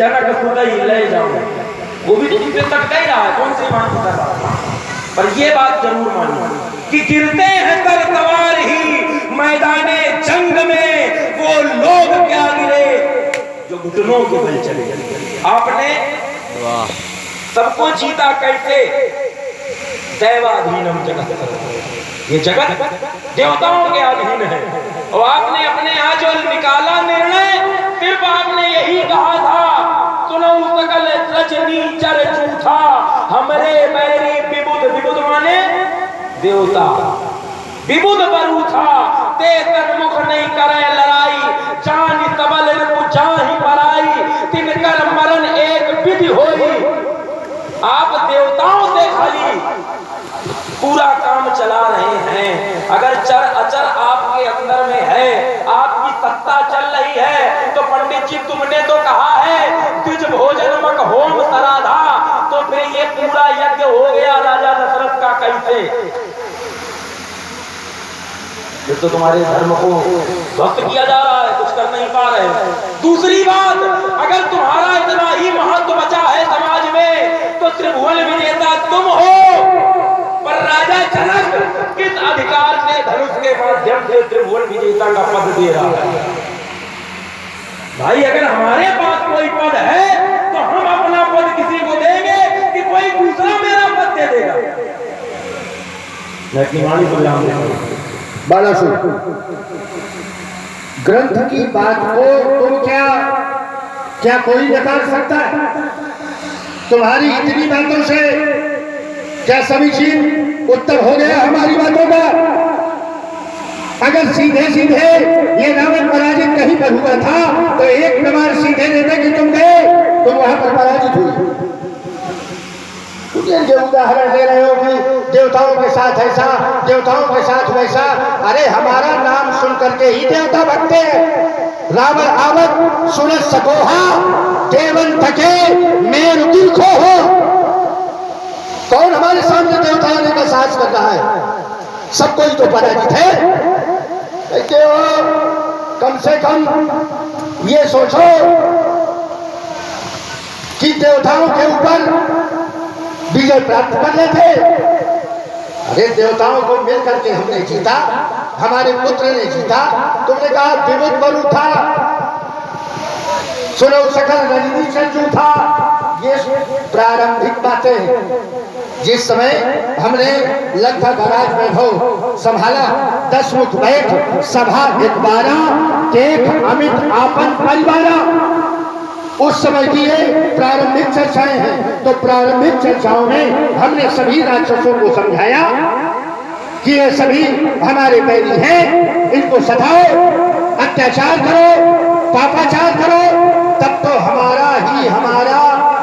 जनक सुदई ले जाओ, वो भी तुम पे तक नहीं रहा है, कौन सी बात कर रहा है। पर ये बात जरूर मानिए कि गिरते हैं तर तवार ही मैदाने जंग में वो लोग क्या गिरे जो घुटनों के बल चले। आपने सबको जीता कैसे? दैवाधीनम जगत, ये जगत देवताओं के अधीन है। और आपने अपने यहाँ जो निकाला निर्णय, सिर्फ आपने यही कहा था, सुनो सकल रजनी चर झूठा हमरे बैरी विबुध, विबुध माने देवता, विबुध बरूथा ते तन्मुख नहीं करे लड़ाई, जान सबल रिपु जाहि पराई, तिनकर मरण एक विधि होई। आप देवताओं से खाली पूरा काम चला रहे हैं। अगर चर अचर आपके अंदर में है, आपकी सत्ता चल रही है, तो पंडित जी तुमने तो कहा है द्विज भोजन मक होम सराधा, तो फिर ये पूरा यज्ञ हो गया राजा दशरथ का कैसे? ये तो तुम्हारे धर्म को ध्वस्त किया जा रहा है, कुछ कर नहीं पा रहे। दूसरी बात, अगर तुम्हारा इतना ही महत्व बचा है समाज में, तो त्रिभुवन विजेता तुम हो, पर राजा जनक किस अधिकार से धनुष के माध्यम से त्रिभुवन विजेता का पद दे रहा है? भाई अगर हमारे पास कोई पद है तो हम अपना पद किसी को देंगे कि कोई दूसरा मेरा पद दे देगा? बालासुर, ग्रंथ की बात को तुम क्या कोई नकार सकता है? तुम्हारी इतनी बातों से क्या समीचीन उत्तर हो गया हमारी बातों का? अगर सीधे सीधे ये रावण पराजित कहीं पर हुआ था तो एक प्रमाण सीधे देते कि तुम गए, तुम वहां पर पराजित हुए। जो उदाहरण दे रहे हो कि देवताओं के साथ ऐसा, देवताओं के साथ वैसा, अरे हमारा नाम सुन करके ही देवता भगते हैं। रावण आवत सुनत सकोहा देवन थके मेरु दिखो हो। कौन हमारे सामने देवता आने का साहस कर रहा है? सब कोई तो पराजित है। कहते हो कम से कम ये सोचो कि देवताओं के ऊपर विजय प्राप्त कर लेते। अरे देवताओं को मिलकर के हमने जीता, हमारे पुत्र ने जीता। तुमने कहा विबुध बरु था, सुनो सकल रजनी चंचू था। ये प्रारंभिक बातें हैं। जिस समय हमने लगभग राज वैभव संभाला, 10 मुख बैठ सभा 12 देख अमित आपन परिवारा, उस समय की ये प्रारंभिक चर्चाएं हैं। तो प्रारंभिक चर्चाओं में हमने सभी राक्षसों को समझाया कि ये सभी हमारे बैरी हैं, इनको सताओ, अत्याचार करो, पापाचार करो, तब तो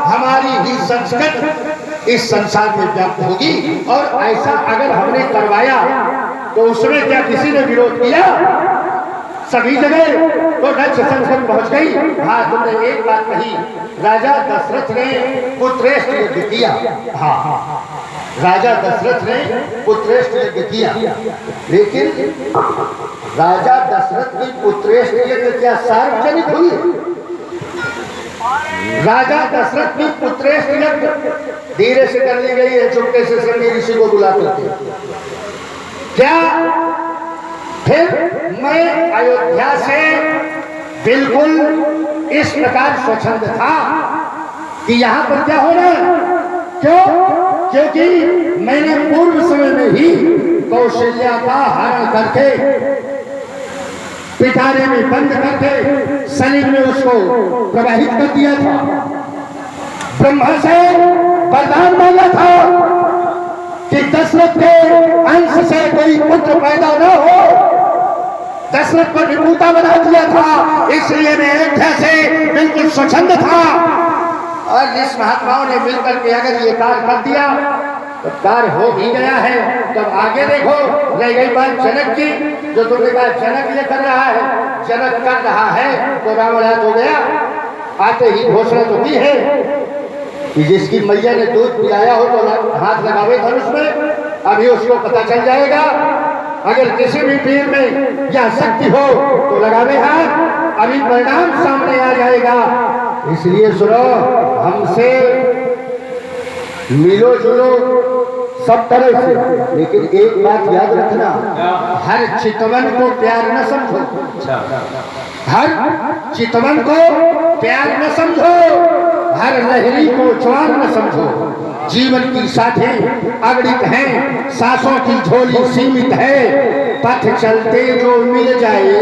हमारी ही संस्कृति इस संसार में व्याप्त होगी। और ऐसा अगर हमने करवाया तो उसमें क्या किसी ने विरोध किया? सभी जगह तो नक्ष संस्कृत पहुंच गई। हाँ, तुमने एक बात कही, राजा दशरथ ने पुत्रेष्ट यज्ञ किया। हाँ, राजा दशरथ ने पुत्रेष्ट यज्ञ किया, लेकिन राजा दशरथ की पुत्रेष्ट यज्ञ क्या सार्वजनिक हुई? राजा दशरथ की पुत्रेष्ट यज्ञ धीरे से कर ली गई है, चुपके से सभी ऋषि को बुला करके। क्या फिर मैं अयोध्या से बिल्कुल इस प्रकार स्वच्छंद था कि यहाँ पर क्या हो रहा है? क्यों? क्योंकि मैंने पूर्व समय में ही कौशल्या का हरण करके पिटारे में बंद करके शरीर में उसको प्रवाहित कर दिया था। ब्रह्मा से वरदान मांगा था कि दशरथ के अंश से कोई पुत्र पैदा न हो। दशरथ को विभूता बना दिया था, इसलिए मैं अयोध्या से बिल्कुल स्वच्छंद था। और जिस महात्माओं ने मिलकर के अगर ये कार्य कर दिया तो कार्य हो भी गया है। तब आगे देखो, रह गई बात जनक की, जो तुमने कहा जनक ये कर रहा है, जनक कर रहा है तो रावण हो गया। आते ही घोषणा तो की है कि जिसकी मैया ने दूध पिलाया हो तो हाथ लगावे धनुष में, अभी उसको पता चल जाएगा। अगर किसी भी पीर में यह शक्ति हो तो लगावे हाथ, अभी परिणाम सामने आ जाएगा। इसलिए सुनो, हमसे मिलो जुलो सब तरह से, लेकिन एक बात याद रखना, हर चितवन को प्यार न समझो। हर चितवन को प्यार न समझो, हर लहरी को ज्वार न समझो। जीवन की साथें अगणित हैं, सांसों की झोली सीमित है। पथ चलते जो मिल जाए,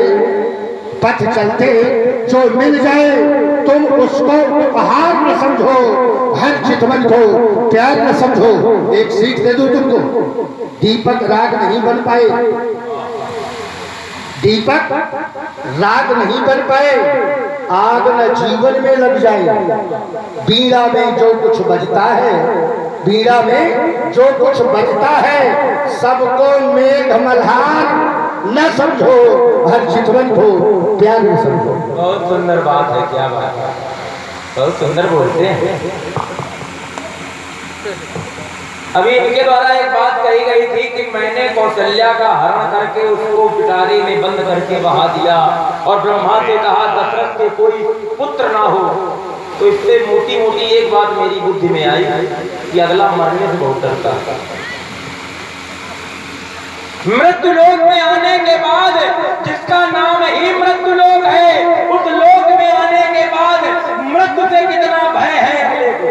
पथ चलते जो मिल जाए, तुम उसको उपहार न समझो, हर चितवन को प्यार न समझो। एक सीख दे दूं तुमको, दीपक राग नहीं बन पाए, दीपक राग नहीं बन पाए, आग न जीवन में लग जाए। बीड़ा में जो कुछ बजता है, बीड़ा में जो कुछ बजता है, सबको मेघ मल्हार न समझो, हर चितवन को प्यार न समझो। बहुत सुंदर बात है, क्या बात है, बहुत सुंदर बोलते हैं। अभी इनके द्वारा एक बात कही गई थी कि मैंने कौशल्या का हरण करके उसको पिटारे में बंद करके बहा दिया, और ब्रह्मा से कहा दशरथ के कोई पुत्र ना हो। तो इससे मोटी मोटी एक बात मेरी बुद्धि में आई कि अगला मरने से बहुत डरता है। मृत्यु लोक में आने के बाद, जिसका नाम ही मृत्यु लोक है, उस लोक में आने के बाद मृत्यु से कितना भय है अगले को,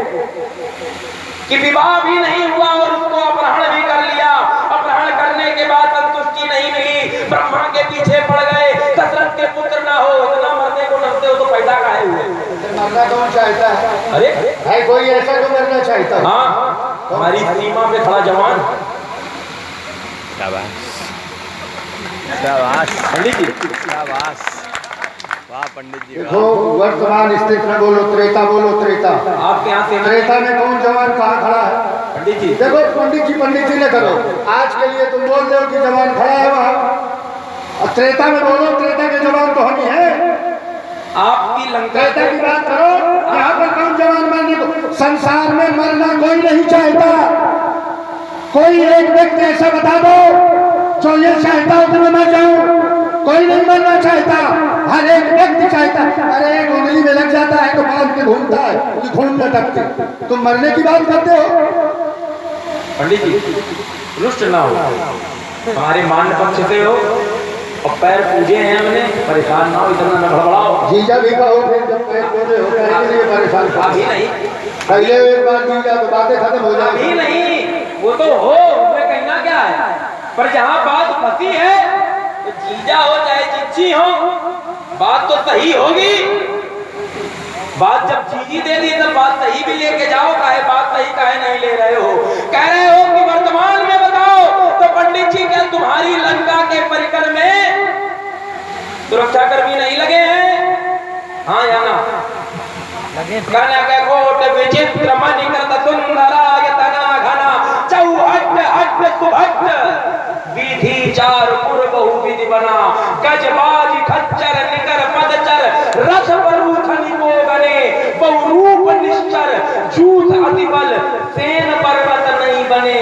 कि विवाह भी नहीं हुआ और उसको अपहरण भी कर लिया। अपहरण करने के बाद संतुष्टि नहीं मिली, ब्रह्मा के पीछे पड़ गए, दशरथ के पुत्र ना हो। इतना मरने को डरते हो तो पैदा काहे हुए? मरना कौन चाहता है? अरे भाई कोई ऐसा तो मरना चाहता है? हाँ, हमारी सीमा पे खड़ा जवान। शाबाश शाबाश पंडित जी, शाबाश, वाह पंडित जी। देखो, वर्तमान स्थिति में बोलो त्रेता, बोलो त्रेता। आपके यहाँ से त्रेता में कौन जवान कहाँ खड़ा है? पंडित जी देखो पंडित जी ने करो, आज के लिए तुम बोल रहे हो कि जवान खड़ा है वहाँ, और त्रेता में बोलो त्रेता के जवान तो हम ही है। आपकी लंका त्रेता की बात करो, यहाँ पर कौन जवान मरने को? संसार में मरना कोई नहीं चाहता। कोई एक व्यक्ति ऐसा बता दो जो ये चाहता हो कि मैं मर जाऊं। कोई नहीं मरना चाहता, हर एक व्यक्ति चाहता। अरे एक उंगली में लग जाता है तो बांध के घूमता है कि खून न टपके। तुम मरने की बात करते हो? पंडित जी रुष्ट ना हो, हमारे मान पक्ष से हो और पैर पूजे हैं हमने, परेशान ना हो, इतना न भड़बड़ाओ। जीजा भी कहो, फिर जब पैर पूजे हो के लिए परेशान कर। अभी नहीं, पहले एक बार जीजा तो बातें खत्म हो जाएगी। अभी नहीं, वो तो हो, उसमें कहना क्या है, पर जहाँ बात फंसी है तो जीजा हो चाहे जीजी हो, बात तो सही होगी। बात जब जीजी दे दी तब बात सही भी लेके जाओ। काहे बात सही काहे नहीं ले रहे हो? कह रहे हो कि वर्तमान में बताओ तो पंडित जी क्या तुम्हारी लंका के परिकर में सुरक्षा कर्मी नहीं लगे हैं? हाँ या ना? कनक विचित्र मणिकृत सुंदरायतना घना चौहट हट सुभट विधि चार पुर बहुविधि बना गजबाज खच्चर निकर पदचर रथ परूथनि को गने बहुरूप निश्चर जूथ अतिबल सेन पर्वत नहीं बने।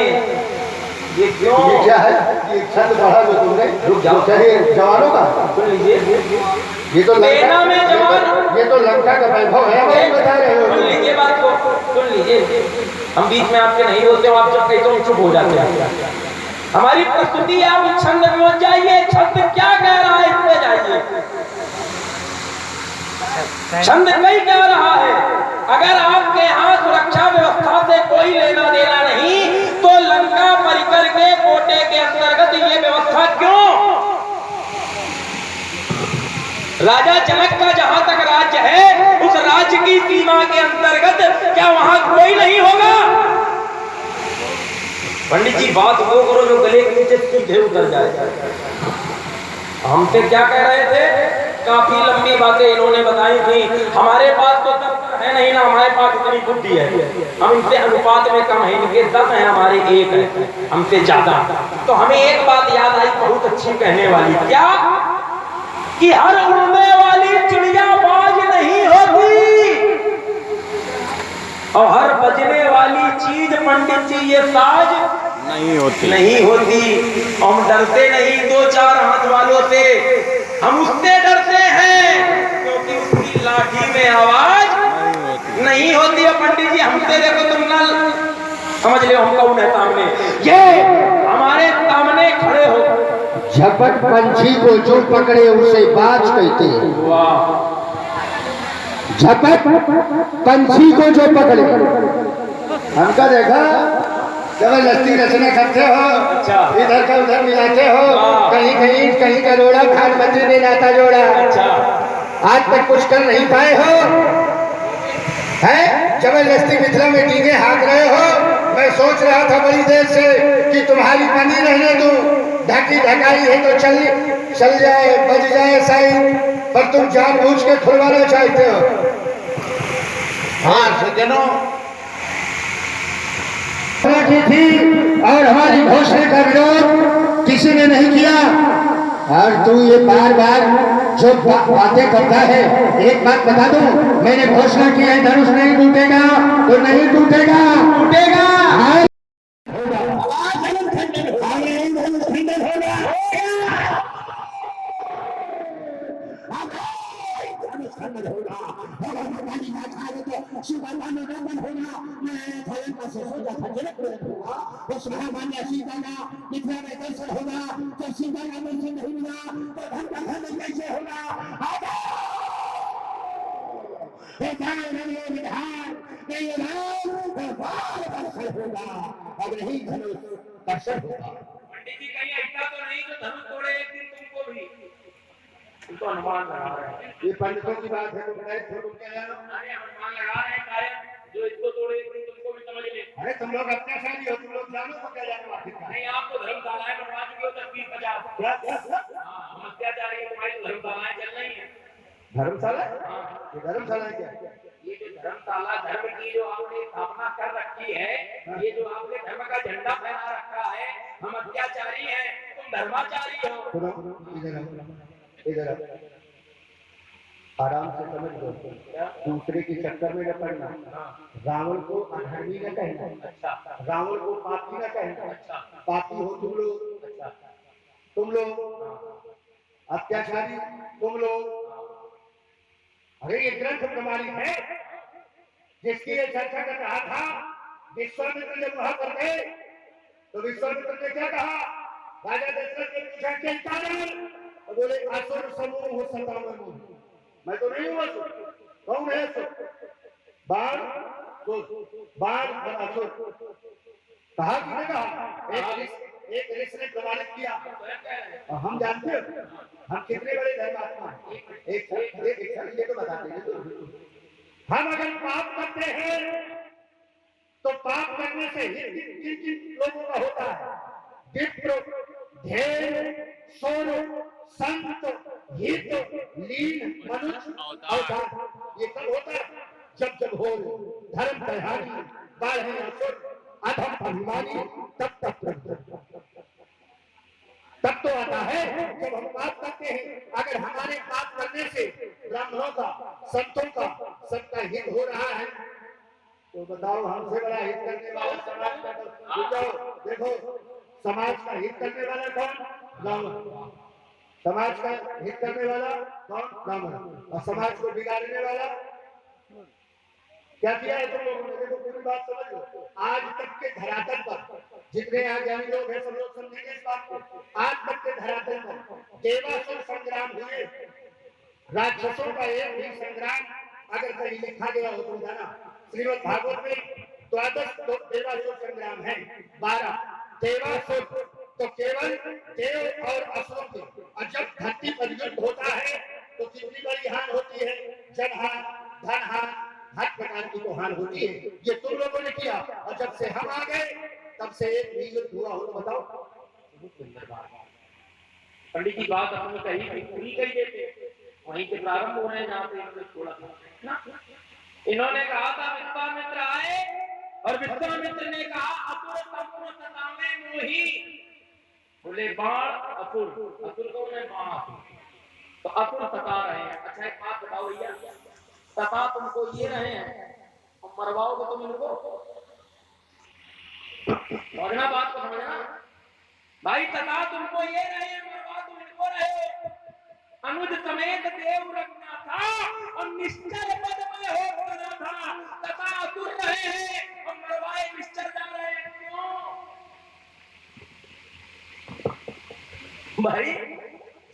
ये क्यों? ये क्या है? ये छंद पढ़ा जो तुमने, रुक जाओ, चाहे जवानों का सुन लीजिए। ये तो सेना में जवान, ये तो लंका का वैभव है, वही बता रहे हो। सुन लीजिए बात को, सुन लीजिए। हम बीच में आपके नहीं बोलते हो, आप जब कहते हो चुप हो जाते हैं। हमारी प्रस्तुति आप छंद में मत जाइए, छंद क्या कह रहा है इसमें जाइए। छंद कई कह रहा है, अगर आपके यहाँ सुरक्षा व्यवस्था से कोई लेना देना नहीं तो लंका परिकर के कोटे के अंतर्गत ये व्यवस्था क्यों? राजा जनक का जहां तक राज्य है, उस राज्य की सीमा के अंतर्गत क्या वहां कोई नहीं होगा? पंडित जी बात वो करो जो गले के नीचे सीधे उतर जाए। हमसे क्या कह रहे थे? काफी लंबी बातें इन्होंने बताई थी। हमारे पास तो है नहीं ना, हमारे पास इतनी बुद्धि है, हम इनसे अनुपात में कम है, इनके 10 हैं, हमारे 1 है, हमसे ज्यादा। तो हमें एक बात याद आई बहुत अच्छी कहने वाली, क्या कि हर उड़ने वाली चिड़िया बाज नहीं होती और हर बजने वाली चीज पंडित जी ये साज नहीं होती, नहीं होती। हम डरते नहीं 2-4 हाथ वालों से, हम उससे डरते हैं क्योंकि उसकी लाठी में आवाज हमसे देखो तुम नल समझ लियो हम कौन है सामने, ये हमारे सामने खड़े हो। झपट पंछी को जो पकड़े उसे बाज कहते हैं। वाह, झपट पंछी को जो पकड़े, हमका देखा जबरदस्ती रचना करते हो, अच्छा। इधर का उधर मिलाते हो, वाह। कहीं का रोड़ा खान मंत्री ने नाता जोड़ा। अच्छा, आज तक कुछ कर नहीं पाए हो, है जबरदस्ती मिथिला में डीजे हाँक रहे हो। मैं सोच रहा था बड़ी देर से कि तुम्हारी बनी रहने दूं, ढकी ढकाई है तो चल जाए, बज जाए साईं, पर तुम जानबूझ के खुलवाना चाहते हो। हाँ सज्जनों, की थी और हमारी घोषणा का विरोध किसी ने नहीं किया, और तू ये बार बार जो बातें करता है। एक बात बता दूं, मैंने घोषणा की है धनुष नहीं टूटेगा तो नहीं टूटेगा, टूटेगा। पंडित जी कहीं ऐसा तो नहीं जो धनुष तोड़े एक दिन तुमको भी, तुमको अनुमान लगा रहे हैं। ये पंडितों की बात है, तुम कह रहे हो। अरे अनुमान लगा रहे हैं कायम, जो इसको तोड़े एक दिन तुमको भी समझ ले। अरे तुम लोग अत्याचारी हो, तुम लोग जानो तो क्या जानो आखिरकार। नहीं आपको धर्मशालाएं बनवा चुके हो 20-50। हाँ हम अत्याचारी हैं, तुम्हारी तो धर्मशालाएं चल रही हैं। धर्मशाला, हाँ, ये धर्मशाला क्या है? ये जो धर्मशाला धर्म की जो आपने स्थापना कर रखी है, ये जो आपने धर्म का झंडा फहरा रखा है, हम अत्याचारी हैं, तुम धर्माचारी हो। सुनो, इधर आओ। आराम से समझ लो, दूसरे के चक्कर में न पड़ना। रावण को अधर्मी न कहना, अच्छा, रावण को पापी न कहना। अच्छा, पापी हो तुम लोग, अच्छा, तुम लोग अत्याचारी, तुम लोग। अरे ये ग्रंथ प्रमाणित है, जिसकी ये चर्चा कर रहा था। विश्वामित्र जब वहां पर गए तो विश्वामित्र ने क्या कहा? राजा दशरथ ने पूछा क्या कारण? तो बोले असुर समूह हो सतावन। मैं तो नहीं हुआ, कौन है असुर? बाण और असुर। कहा किसने कहा? एक ऋषि ने प्रमाणित किया। और हम जानते हो हम कितने बड़े धर्मात्मा हैं। एक ये तो बताते हैं, हम अगर पाप करते हैं तो पाप करने से किन किन लोगों का होता है? विप्र, धेनु, सोर, संत, हित, लीन, मनुष्य, अवतार। ये सब होता है जब हो धर्म प्रहारी, बाढ़ असुर, अधम अभिमानी, तब तो आता है जब हम पाप करते हैं। अगर हमारे पाप करने से ब्राह्मणों का, संतों का, सबका हित हो रहा है तो बताओ हमसे बड़ा हित करने वाला समाज का देखो, समाज का हित करने वाला कौन? ब्राह्मण। समाज का हित करने वाला कौन? ब्राह्मण। और समाज को बिगाड़ने वाला क्या किया है तुम लोगों ने? देखो पूरी बात समझ लो। आज तक के धरातल पर जितने यहाँ ज्ञानी लोग हैं सब लोग समझेंगे इस बात को। आज तक के धरातल पर देवासुर संग्राम हुए, राक्षसों का एक भी संग्राम अगर कहीं लिखा गया हो तो जाना, श्रीमद् भागवत में 12 देवासुर संग्राम है। 12 देवासुर तो केवल देव और असुरों के। और जब धरती पर युद्ध होता है तो कितनी बड़ी हानि होती है? जनहानि, धनहानि, हर प्रकार की तो हानि होती है। ये तुम लोगों ने किया। और जब से हम आ गए तब से एक भी युद्ध हुआ हो तो बताओ। पंडित जी बात आपने कही थी, पूरी कही देते, वहीं से प्रारंभ हो रहे हैं जहाँ पे इन्होंने छोड़ा था। इन्होंने कहा था विश्वामित्र आए और विश्वामित्र ने कहा असुर संपूर्ण सतावे मोही। बोले बाण असुर, असुर को उन्हें बाण, तो असुर सता रहे हैं। अच्छा एक बात बताओ भैया, सता तुमको ये रहे हैं और मरवाओगे तुम इनको? समझना बात को, समझना भाई। सता तुमको ये रहे हैं, मरवा तुम इनको रहे हो। अनुज समेत देव रखना था और निश्चल पद में हो रहा था। तथा असुर रहे हैं और मरवाए निश्चर जा रहे हैं, क्यों भाई?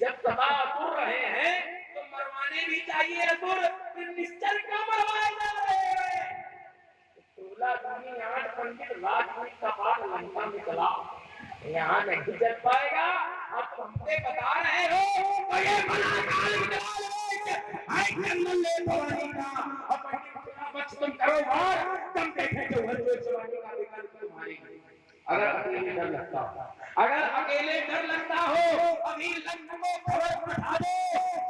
जब तबाह तुर रहे हैं तो मरवाने भी चाहिए असुर, फिर निश्चर क्यों मरवाए जा रहे हैं? 16 दूनी 8 पंडित लाख में कपाट लंका में चला, यहाँ नहीं चल पाएगा। अब तुमसे बता रहे हो तो ये मना काल ले भवानी का और पंडित तुम करो बार, तुम देखे जो हर जो जवानी का विकल्प तुम्हारी। अगर अकेले डर लगता हो, अगर अकेले डर लगता हो, अभी लंका को खबर पठा दो,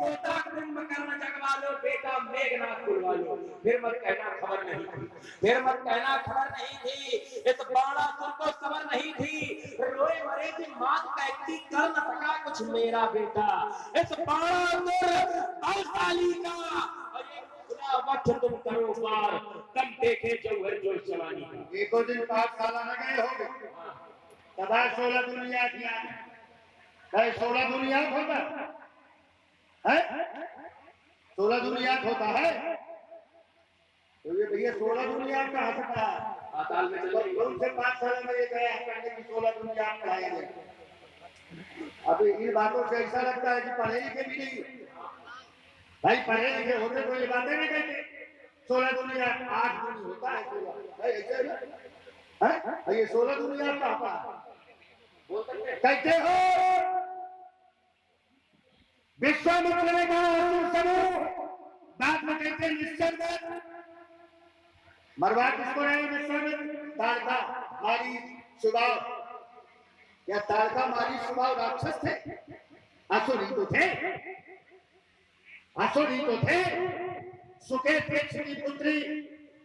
सोता कुंभकर्ण जगवा लो, बेटा मेघनाथ बुलवा लो। फिर मत कहना खबर नहीं थी, फिर मत कहना खबर नहीं थी। इस बाणासुर को खबर नहीं थी, रोए मरे की मात कहती कर न सका कुछ मेरा बेटा। इस बाणासुर बलशाली का और ये खुदा वक्त तुम करो पार, तब देखे जौहर जो जवानी का। एको दिन पाठशाला में गए होंगे, तबाह 16 दुनिया किया है। 16 दुनिया होता है, 16 दुनिया होता है। तो ये भैया 16 दुनिया कहाँ से पढ़ा? पाताल में चले कौन से पाठशाला में ये गया पढ़ने की 16 दुनिया पढ़ाया गया? अभी इन बातों से ऐसा लगता है कि पढ़े लिखे भी नहीं। भाई पढ़े लिखे होते तो ये बातें नहीं कहते। 16 दुनिया 8 दिन होता है 16, ऐसे है? ये 16 दुनिया कहाँ कहते हो? विश्वामित्र ने कहा समूह, बाद में कहते निश्चर मरवा किसको रहे विश्वामित्र? ताड़का मारी स्वभाव, या ताड़का मारी स्वभाव राक्षस थे? असुर ही तो थे, असुर ही तो थे। सुकेत की पुत्री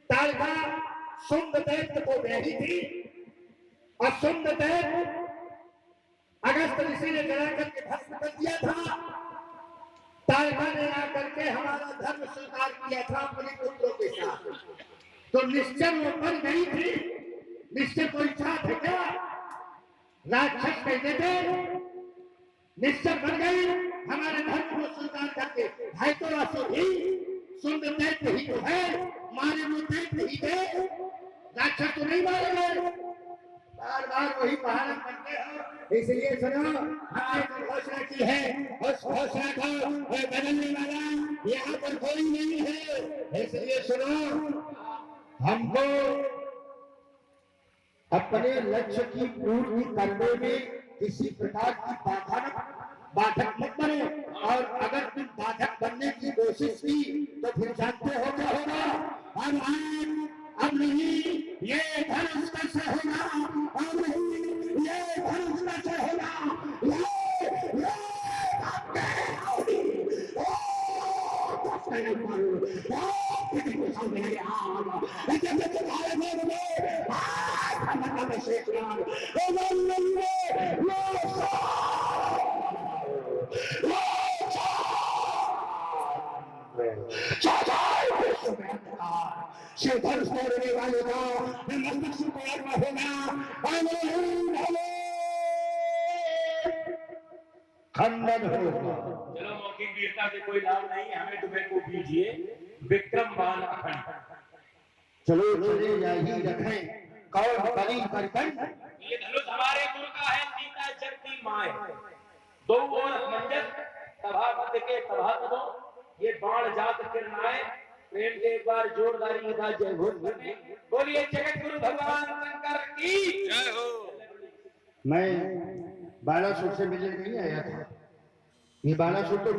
ताड़का सुंद दैत्य को ब्याही थी, और सुंद दैत्य अगस्त ऋषि ने जला करके भस्म कर दिया था। ताड़का ने आकर के हमारा धर्म स्वीकार किया था अपने पुत्रों के साथ। तो निश्चर वो बन गई थी। निश्चर कोई इच्छा थे क्या? राक्षस कहते थे, निश्चर बन गई हमारे धर्म को स्वीकार करके। भाई तो असुर ही, सुंदर दैत्य ही तो है, मारे वो दैत्य ही थे, राक्षस तो नहीं मारे गए। बार बार वही बहाना करते हो, इसलिए सुनो हमने जो घोषणा की है उस घोषणा को बदलने वाला यहाँ पर कोई नहीं है। इसलिए सुनो, हमको अपने लक्ष्य की पूर्ति करने में किसी प्रकार की बाधक मत बने। और अगर तुम बाधक बनने की कोशिश की तो फिर जानते हो क्या होगा। अब नहीं ये धनुष कैसे होगा, अब नहीं ये धनुष कैसे होगा, धनुष वाले का मस्तिष्क होगा खंडन होगा। चलो मौखिक वीरता से कोई लाभ नहीं, हमें तुम्हें को दीजिए विक्रम बाण अखंड। चलो चले यही रखें कौन बलि करकन। ये धनुष हमारे गुरु का है, सीता जगती माए, दो और मंजर सभा मध्य के सभा दो, ये बाण जात किरनाए। प्रेम से एक बार जोरदारी था जय बोलिए जगत गुरु भगवान शंकर की जय हो। मैं बालासुर से मिलने नहीं आया था, ये बालासुर तो